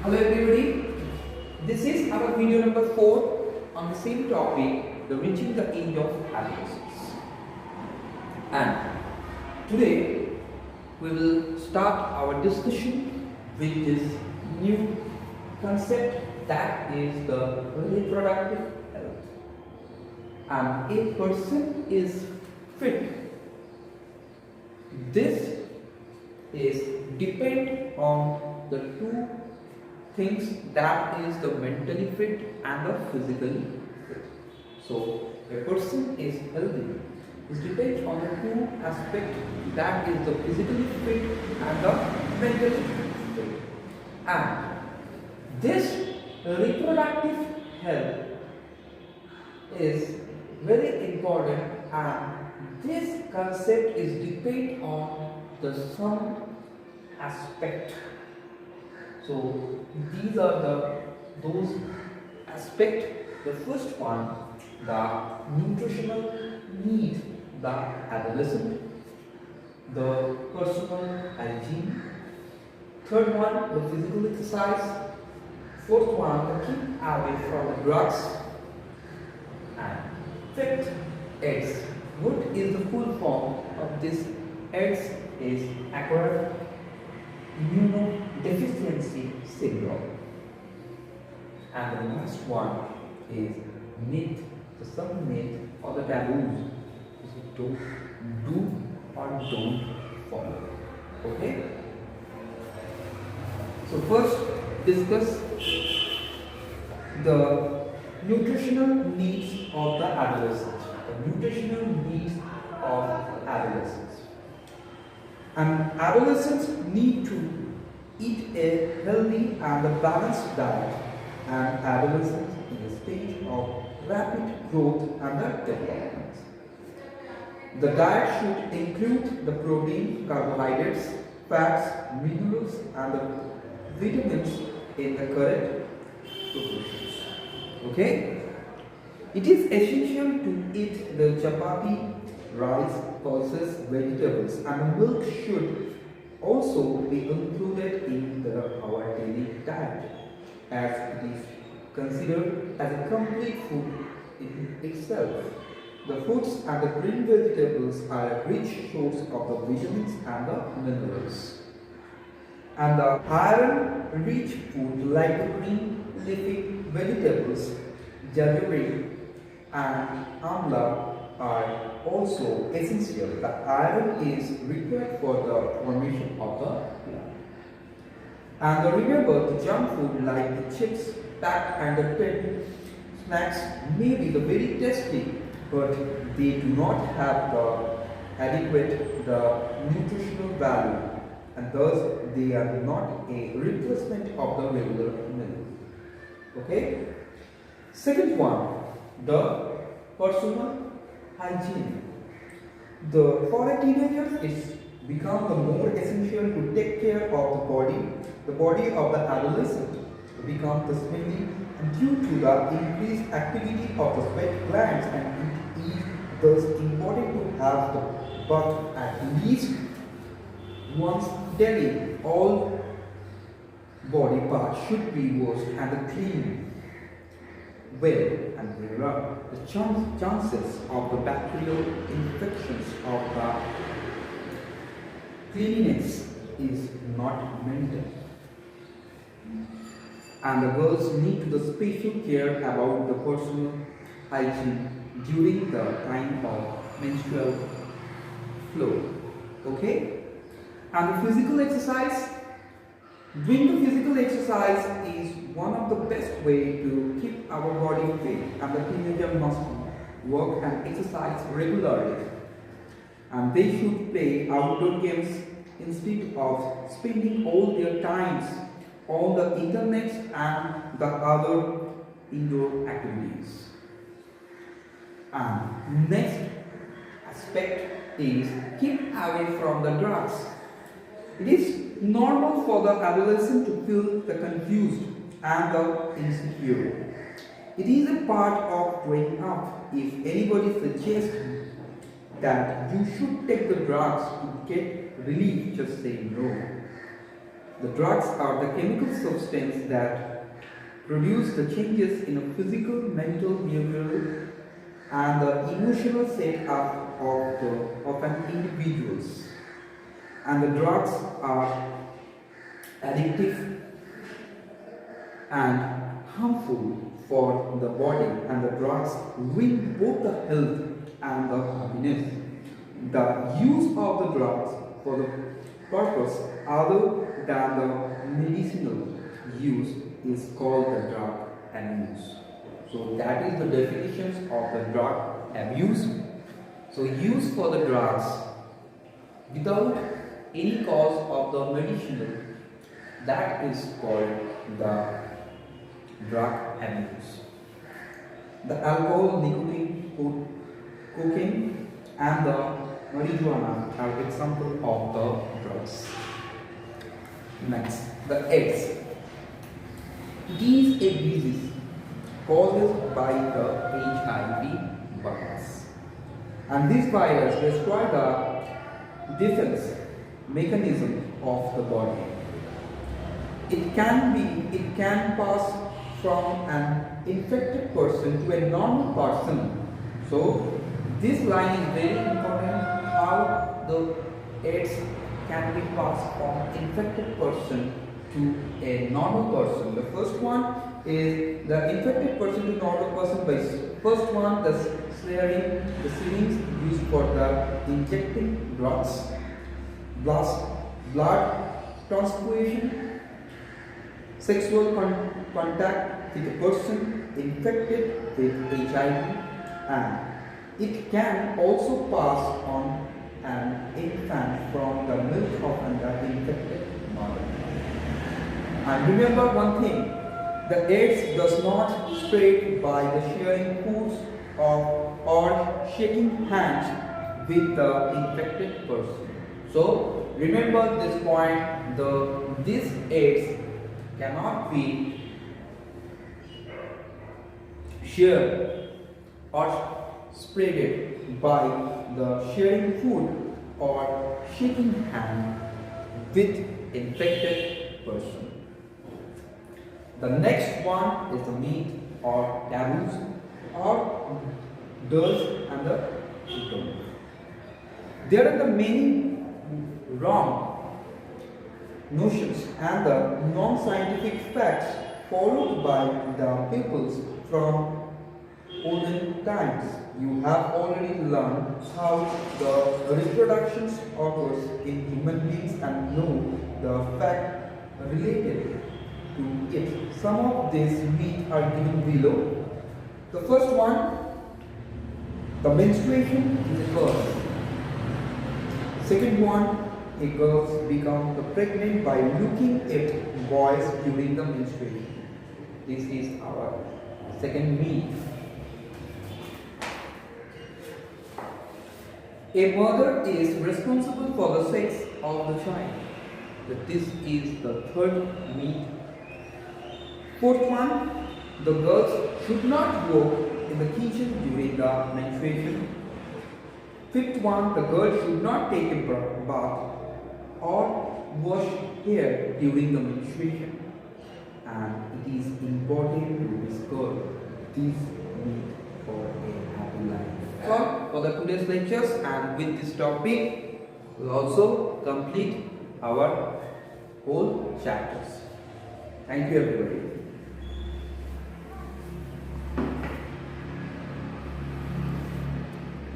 Hello everybody, this is our video number 4 on the same topic, the reaching the age of adolescence. And today we will start our discussion with this new concept, that is the reproductive health. And a person is fit. This is depend on the two things, that is the mentally fit and the physically fit. So a person is healthy is depends on the two aspects, that is the physically fit and the mentally fit. And this reproductive health is very important, and this concept is depend on the some aspect. So these are those aspects. The first one, the nutritional need, the adolescent, the personal hygiene. Third one, the physical exercise. Fourth one, the keep away from the drugs. And fifth, AIDS. What is the full form of this? AIDS is acquired immunodeficiency syndrome. And the last one is myth, the some myth or the taboos. So don't do or don't follow. Okay? So first discuss the nutritional needs of the adolescent. The nutritional needs of adolescents. And adolescents need to eat a healthy and a balanced diet, and adolescents in a stage of rapid growth and development. The diet should include the protein, carbohydrates, fats, minerals and the vitamins in the correct proportions. Okay? It is essential to eat the chapati, rice, pulses, vegetables, and milk should also be included in our daily diet, as it is considered as a complete food in itself. The fruits and the green vegetables are a rich source of the vitamins and the minerals. And the iron-rich food like the green leafy vegetables, jaggery and amla are also essential. The iron is required for the formation of the blood. And remember, the junk food like the chips, packed and the tin snacks may be the very tasty, but they do not have the adequate nutritional value, and thus they are not a replacement of the regular meal. Okay? Second one, the personal hygiene. For a teenager, it's become the more essential to take care of the body. The body of the adolescent becomes the smelly due to the increased activity of the sweat glands, and it is thus important to have the bath at least once daily. All body parts should be washed and cleaned well, and there are the chances of the bacterial infections of the cleanliness is not maintained. And the girls need the special care about the personal hygiene during the time of menstrual flow. Okay? And the physical exercise. Doing the physical exercise is one of the best way to keep our body fit, and the teenager must work and exercise regularly. And they should play outdoor games instead of spending all their times on the internet and the other indoor activities. And next aspect is keep away from the drugs. It is normal for the adolescent to feel the confused and the insecure. It is a part of growing up. If anybody suggests that you should take the drugs to get relief, just say no. The drugs are the chemical substance that produce the changes in a physical, mental, behavioral, and the emotional state of an individual. And the drugs are addictive and harmful for the body, and the drugs ruin both the health and the happiness. The use of the drugs for the purpose other than the medicinal use is called the drug abuse. So that is the definitions of the drug abuse. So use for the drugs without any cause of the medicinal, that is called the drug abuse. The alcohol, nicotine, cocaine, and the marijuana are examples of the drugs. Next, the AIDS. It is a disease caused by the HIV virus, and this virus destroys the defense mechanism of the body. It can pass from an infected person to a normal person. So this line is very important, how the AIDS can be passed from infected person to a normal person. The first one is the infected person to normal person by first one, the syringe used for the injecting drugs, blood transfusion, sexual contact with a person infected with HIV, and it can also pass on an infant from the milk of an infected mother. And remember one thing, the AIDS does not spread by the sharing foods or shaking hands with the infected person. So remember this point, this AIDS cannot be shared or spreaded by the sharing food or shaking hand with infected person. The next one is the myth or taboos or does and the don't. There are the many wrong notions and the non-scientific facts followed by the peoples from olden times. You have already learned how the reproduction occurs in human beings and know the fact related to it. Some of these myths are given below. The first one, the menstruation is a curse. Second one, a girl becomes pregnant by looking at boys during the menstruation. This is our second myth. A mother is responsible for the sex of the child. This is the third myth. Fourth one, the girls should not work in the kitchen during the menstruation. Fifth one, the girl should not take a bath or wash hair during the menstruation. And it is important to discover this myth for a happy life. So, for the today's lectures, and with this topic, we will also complete our whole chapters. Thank you everybody.